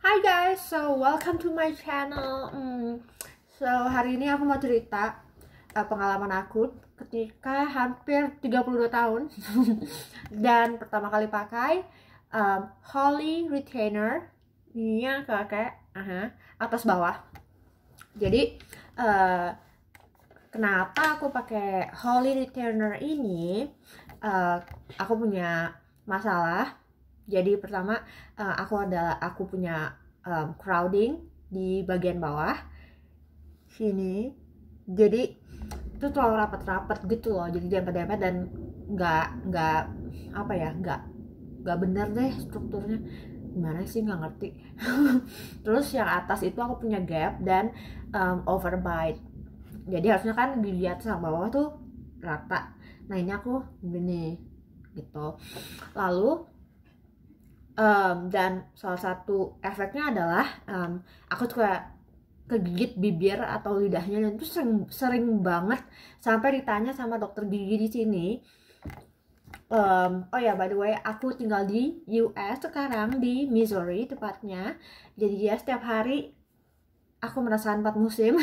Hi guys, so welcome to my channel. So hari ini aku mau cerita pengalaman aku ketika hampir 32 tahun dan pertama kali pakai Holy Retainer. Ini yang kayak atas bawah. Jadi kenapa aku pakai Holy Retainer ini? Aku punya masalah. Jadi pertama aku punya crowding di bagian bawah sini. Jadi itu terlalu rapat-rapat gitu loh. Jadi dempet-dempet dan nggak apa ya nggak bener deh strukturnya. Gimana sih nggak ngerti. Terus yang atas itu aku punya gap dan overbite. Jadi harusnya kan di atas sama bawah tuh rata. Nah ini aku gini gitu. Lalu dan salah satu efeknya adalah aku suka kegigit bibir atau lidahnya, dan itu sering banget sampai ditanya sama dokter gigi di sini. Oh ya, by the way, aku tinggal di US sekarang, di Missouri tepatnya. Jadi ya setiap hari aku merasakan 4 musim.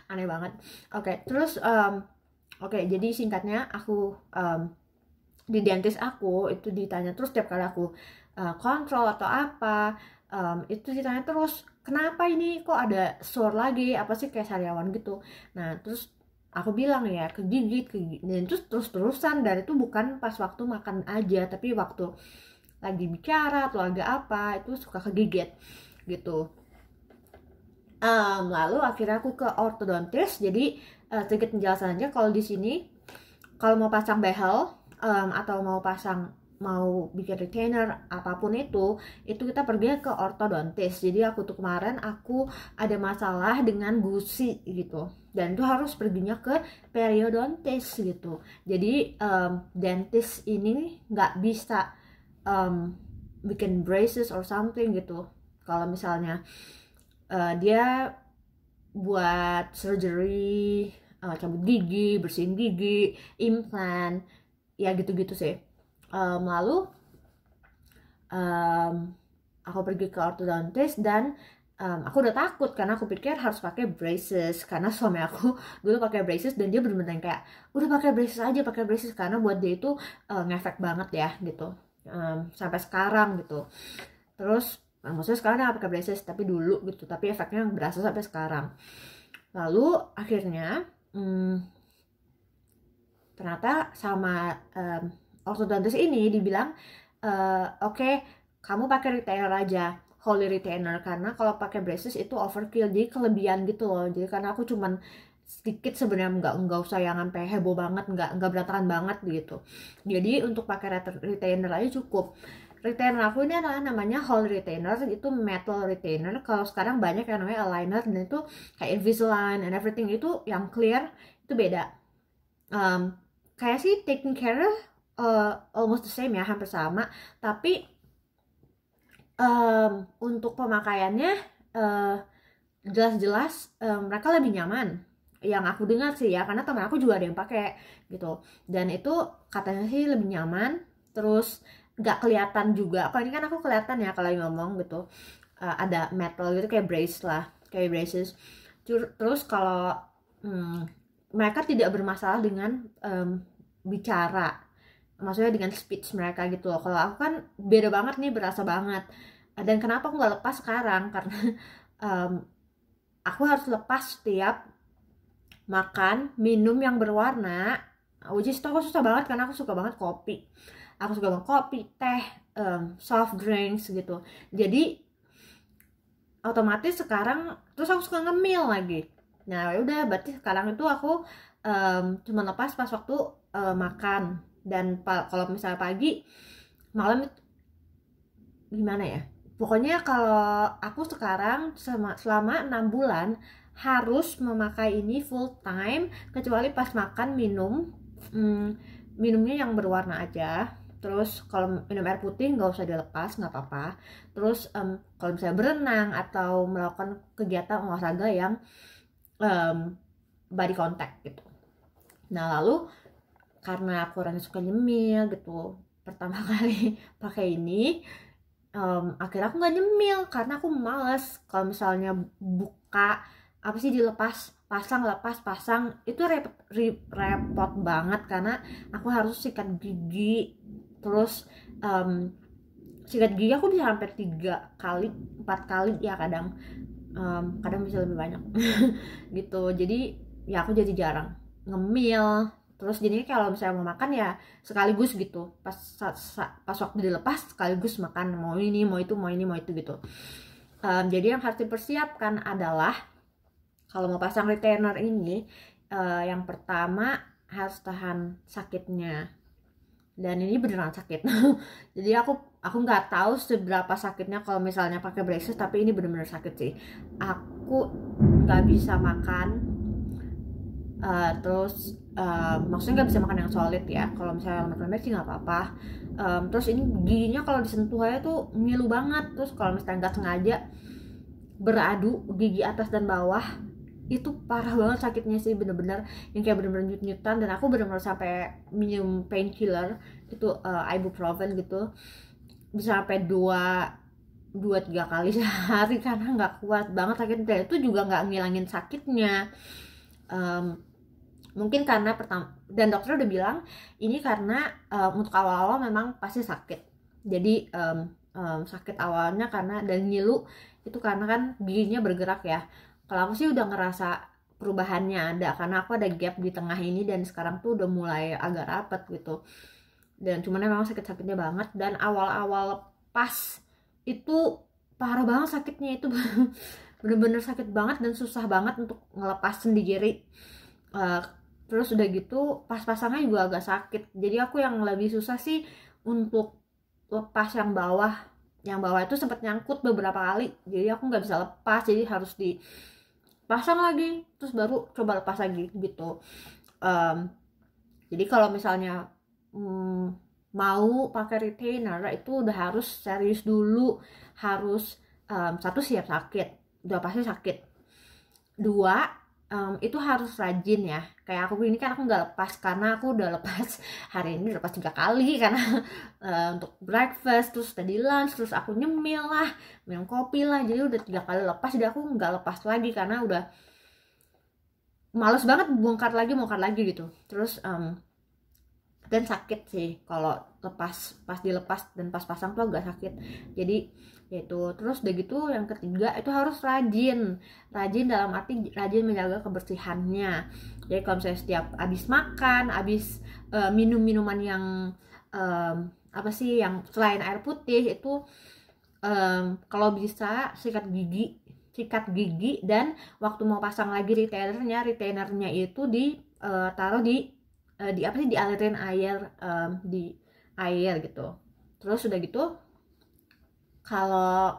Aneh banget. Oke, terus jadi singkatnya aku di dentist aku itu ditanya terus setiap kali aku kontrol atau apa, itu ditanya terus, kenapa ini kok ada sore lagi, apa sih kayak sariawan gitu. Nah terus aku bilang ya kegigit, dan itu terus-terusan, dan itu bukan pas waktu makan aja, tapi waktu lagi bicara atau lagi apa itu suka kegigit gitu. Lalu akhirnya aku ke ortodontis. Jadi sedikit penjelasan aja, kalau di sini kalau mau pasang behel atau mau bikin retainer apapun itu kita pergi ke ortodontis. Jadi aku tuh kemarin aku ada masalah dengan gusi gitu, dan itu harus perginya ke periodontis gitu. Jadi dentist ini nggak bisa bikin braces or something gitu kalau misalnya dia buat surgery, cabut gigi, bersihin gigi, implant, ya gitu-gitu sih. Lalu aku pergi ke ortodontis, dan aku udah takut karena aku pikir harus pakai braces, karena suami aku dulu pakai braces dan dia bener-bener kayak udah pakai braces aja, pakai braces, karena buat dia itu ngefek banget ya gitu, sampai sekarang gitu. Terus maksudnya sekarang nggak pakai braces tapi dulu gitu, tapi efeknya berasa sampai sekarang. Lalu akhirnya ternyata sama ortodontis ini dibilang oke, kamu pakai retainer aja, Holy Retainer, karena kalau pakai braces itu overkill, jadi kelebihan gitu loh. Jadi karena aku cuman sedikit sebenarnya, nggak usah yang sampai heboh banget, nggak berantakan banget gitu. Jadi untuk pakai retainer aja cukup. Retainer aku ini adalah namanya Holy Retainer, itu metal retainer. Kalau sekarang banyak yang namanya aligner, dan itu kayak Invisalign and everything, itu yang clear itu beda. Kayak sih taking care almost the same ya, hampir sama, tapi untuk pemakaiannya jelas-jelas mereka lebih nyaman, yang aku dengar sih ya, karena teman aku juga ada yang pakai gitu, dan itu katanya sih lebih nyaman. Terus nggak kelihatan juga, kalau ini kan aku kelihatan ya kalau ngomong gitu, ada metal gitu kayak brace lah, kayak braces. Terus kalau mereka tidak bermasalah dengan bicara, maksudnya dengan speech mereka gitu loh. Kalau aku kan beda banget nih, berasa banget. Dan kenapa aku nggak lepas sekarang, karena aku harus lepas setiap makan minum yang berwarna, which is aku susah banget karena aku suka banget kopi. Aku suka banget kopi, teh, soft drinks gitu. Jadi otomatis sekarang terus aku suka ngemil lagi. Nah udah, berarti sekarang itu aku cuma lepas pas waktu makan. Dan kalau misalnya pagi, malam itu gimana ya, pokoknya kalau aku sekarang selama 6 bulan harus memakai ini full time, kecuali pas makan minumnya yang berwarna aja. Terus kalau minum air putih nggak usah dilepas, nggak apa-apa. Terus kalau misalnya berenang atau melakukan kegiatan olahraga yang body contact gitu. Nah lalu karena aku orangnya suka nyemil gitu, pertama kali pakai ini akhirnya aku nggak nyemil karena aku males kalau misalnya buka apa sih dilepas pasang lepas pasang itu repot banget karena aku harus sikat gigi. Terus sikat gigi aku bisa sampai 3 kali 4 kali ya, kadang kadang bisa lebih banyak gitu. Jadi ya aku jadi jarang ngemil. Terus jadinya kalau misalnya mau makan ya sekaligus gitu, pas waktu dilepas sekaligus makan, mau ini mau itu mau ini mau itu gitu. Jadi yang harus dipersiapkan adalah kalau mau pasang retainer ini, yang pertama harus tahan sakitnya, dan ini beneran sakit. Jadi aku nggak tahu seberapa sakitnya kalau misalnya pakai braces, tapi ini bener-bener sakit sih. Aku nggak bisa makan, terus maksudnya nggak bisa makan yang solid ya. Kalau misalnya lembek-lembek sih nggak apa-apa. Terus ini giginya kalau disentuh aja tuh ngilu banget. Terus kalau misalnya nggak sengaja beradu gigi atas dan bawah, itu parah banget sakitnya sih, bener-bener yang kayak bener-bener nyut-nyutan. Dan aku bener-bener sampai minum painkiller itu ibuprofen gitu, bisa sampai 2-3 kali sehari karena nggak kuat banget sakitnya. Dan itu juga nggak ngilangin sakitnya. Mungkin karena pertama, dan dokter udah bilang ini karena untuk awal-awal memang pasti sakit. Jadi sakit awalnya karena, dan ngilu itu karena kan giginya bergerak ya. Kalau aku sih udah ngerasa perubahannya ada karena aku ada gap di tengah ini, dan sekarang tuh udah mulai agak rapet gitu. Dan cuman memang sakit-sakitnya banget, dan awal-awal pas itu parah banget sakitnya itu. Bener-bener sakit banget dan susah banget untuk ngelepas sendiri. Terus udah gitu pas pasangnya juga agak sakit. Jadi aku yang lebih susah sih untuk lepas yang bawah. Yang bawah itu sempat nyangkut beberapa kali, jadi aku nggak bisa lepas, jadi harus dipasang lagi terus baru coba lepas lagi gitu. Jadi kalau misalnya mau pakai retainer itu udah harus serius dulu. Harus satu, siap sakit, udah pasti sakit. Dua, itu harus rajin ya. Kayak aku ini kan aku nggak lepas karena aku udah lepas hari ini lepas 3 kali karena untuk breakfast, terus tadi lunch, terus aku nyemil lah, minum kopi lah, jadi udah 3 kali lepas. Jadi aku nggak lepas lagi karena udah males banget bongkar lagi gitu. Terus dan sakit sih kalau pas dilepas dan pas pasang tuh agak sakit. Jadi yaitu, terus udah gitu yang ketiga itu harus rajin dalam arti rajin menjaga kebersihannya. Jadi kalau misalnya setiap habis makan, habis minum minuman yang apa sih yang selain air putih itu, kalau bisa sikat gigi, dan waktu mau pasang lagi retainernya itu taruh di apa sih, dialirin air, di air gitu. Terus udah gitu kalau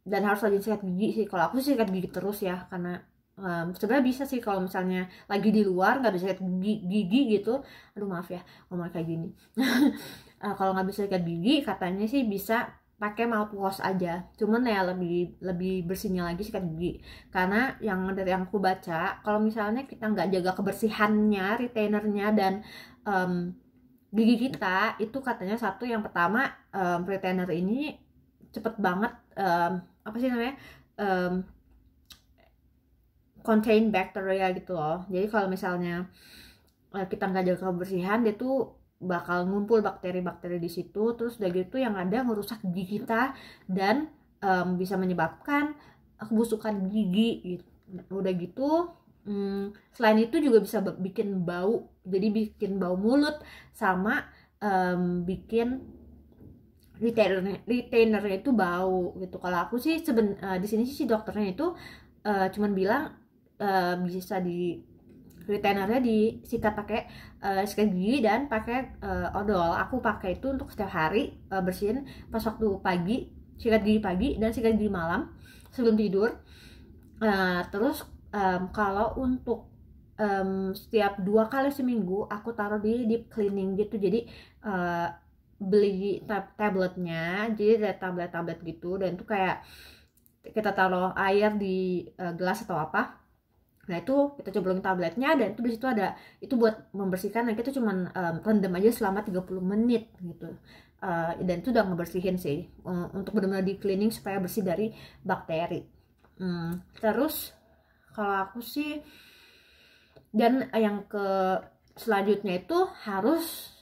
dan harus rajin sikat gigi sih. Kalau aku sih sikat gigi terus ya, karena sebenarnya bisa sih kalau misalnya lagi di luar nggak bisa sikat gigi gitu. Aduh maaf ya ngomong kayak gini. Kalau nggak bisa sikat gigi katanya sih bisa pakai mouthwash aja, cuman ya lebih bersihnya lagi sikat gigi. Karena dari yang aku baca, kalau misalnya kita nggak jaga kebersihannya retainernya dan gigi kita, itu katanya satu, yang pertama retainer ini cepet banget apa sih namanya, contain bacteria gitu loh. Jadi kalau misalnya kita nggak jaga kebersihan, dia tuh bakal ngumpul bakteri-bakteri di situ. Terus udah gitu yang ada ngerusak gigi kita dan bisa menyebabkan kebusukan gigi gitu. Udah gitu selain itu juga bisa bikin bau, jadi bikin bau mulut, sama bikin retainernya itu bau gitu. Kalau aku sih di sini sih dokternya itu cuman bilang bisa di retainernya disikat pakai sikat gigi dan pakai odol. Aku pakai itu untuk setiap hari bersihin pas waktu pagi, sikat gigi pagi dan sikat gigi malam sebelum tidur. Terus kalau untuk setiap 2 kali seminggu aku taruh di deep cleaning gitu. Jadi beli tabletnya, jadi ada tablet gitu, dan itu kayak kita taruh air di gelas atau apa. Nah itu kita coblongin tabletnya, dan itu di situ ada, itu buat membersihkan. Nah kita cuman rendam aja selama 30 menit gitu. dan itu udah ngebersihin sih, untuk benar-benar di cleaning supaya bersih dari bakteri. Terus kalau aku sih, dan yang ke selanjutnya itu harus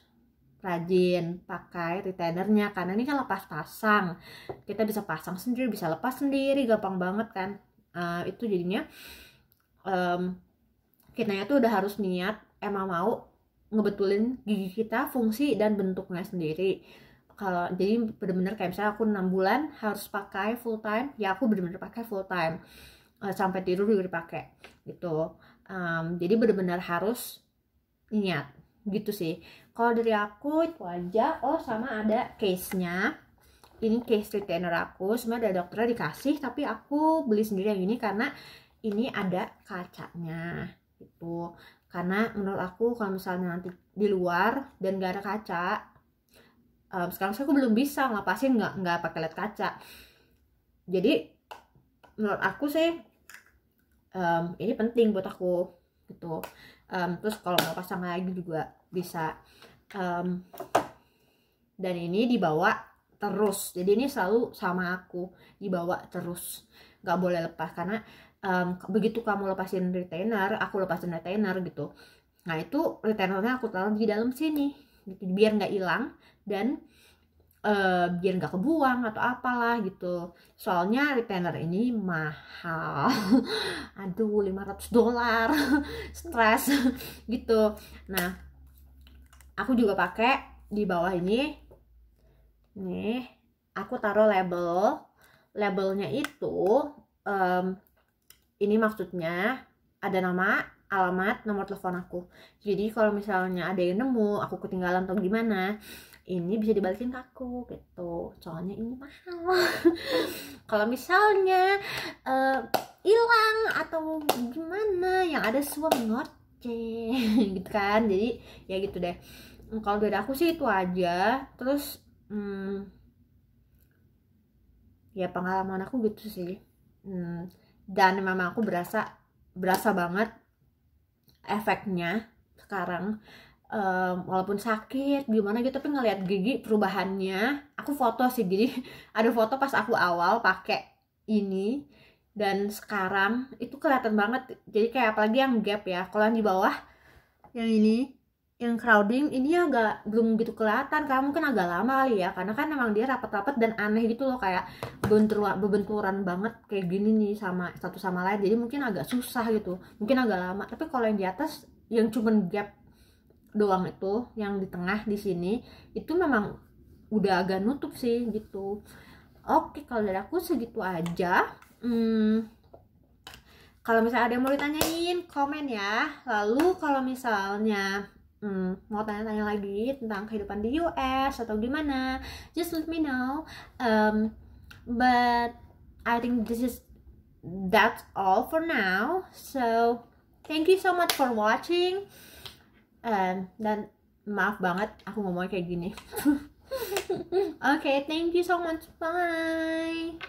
rajin pakai retainernya, karena ini kan lepas pasang, kita bisa pasang sendiri, bisa lepas sendiri, gampang banget kan. Itu jadinya kitanya tuh udah harus niat emang mau ngebetulin gigi kita fungsi dan bentuknya sendiri. Kalau jadi bener-bener kayak misalnya aku 6 bulan harus pakai full time, ya aku bener-bener pakai full time, sampai tidur juga dipakai gitu. Jadi bener-bener harus niat gitu sih. Kalau dari aku itu aja. Oh, sama ada case-nya. Ini case retainer aku, sebenarnya ada dokternya dikasih, tapi aku beli sendiri yang ini karena ini ada kacanya gitu. Karena menurut aku kalau misalnya nanti di luar dan gak ada kaca, sekarang aku belum bisa ngelapasin nggak pakai led kaca. Jadi menurut aku sih ini penting buat aku gitu. Terus kalau mau pasang lagi juga bisa. Dan ini dibawa terus, jadi ini selalu sama aku, dibawa terus, nggak boleh lepas. Karena begitu kamu lepasin retainer, aku lepasin retainer gitu, nah itu retainernya aku taruh di dalam sini gitu, biar nggak hilang dan biar nggak kebuang atau apalah gitu. Soalnya retainer ini mahal. Aduh, $500 stres gitu. Nah, aku juga pakai di bawah ini nih, aku taruh labelnya itu ini maksudnya ada nama, alamat, nomor telepon aku. Jadi kalau misalnya ada yang nemu aku ketinggalan atau gimana, ini bisa dibalikin ke aku gitu. Soalnya ini mahal. Kalau misalnya hilang atau gimana, yang ada suami ngoceh gitu kan. Jadi ya gitu deh. Kalau dari aku sih itu aja. Terus ya pengalaman aku gitu sih. Dan memang aku berasa banget efeknya sekarang. Walaupun sakit gimana gitu, tapi ngeliat gigi perubahannya. Aku foto sih, jadi ada foto pas aku awal pakai ini dan sekarang itu kelihatan banget. Jadi kayak apalagi yang gap ya, kalau yang di bawah yang ini, yang crowding ini agak belum gitu kelihatan, karena mungkin agak lama kali ya, karena kan memang dia rapat-rapat dan aneh gitu loh, kayak berbenturan banget kayak gini nih sama satu sama lain, jadi mungkin agak susah gitu, mungkin agak lama. Tapi kalau yang di atas yang cuman gap doang itu, yang di tengah di sini itu memang udah agak nutup sih gitu. Oke, kalau dari aku segitu aja. Kalau misalnya ada yang mau ditanyain, komen ya. Lalu kalau misalnya mau tanya-tanya lagi tentang kehidupan di US atau gimana, just let me know. But I think that's all for now. So thank you so much for watching. Dan maaf banget aku ngomongnya kayak gini. Okay, thank you so much. Bye.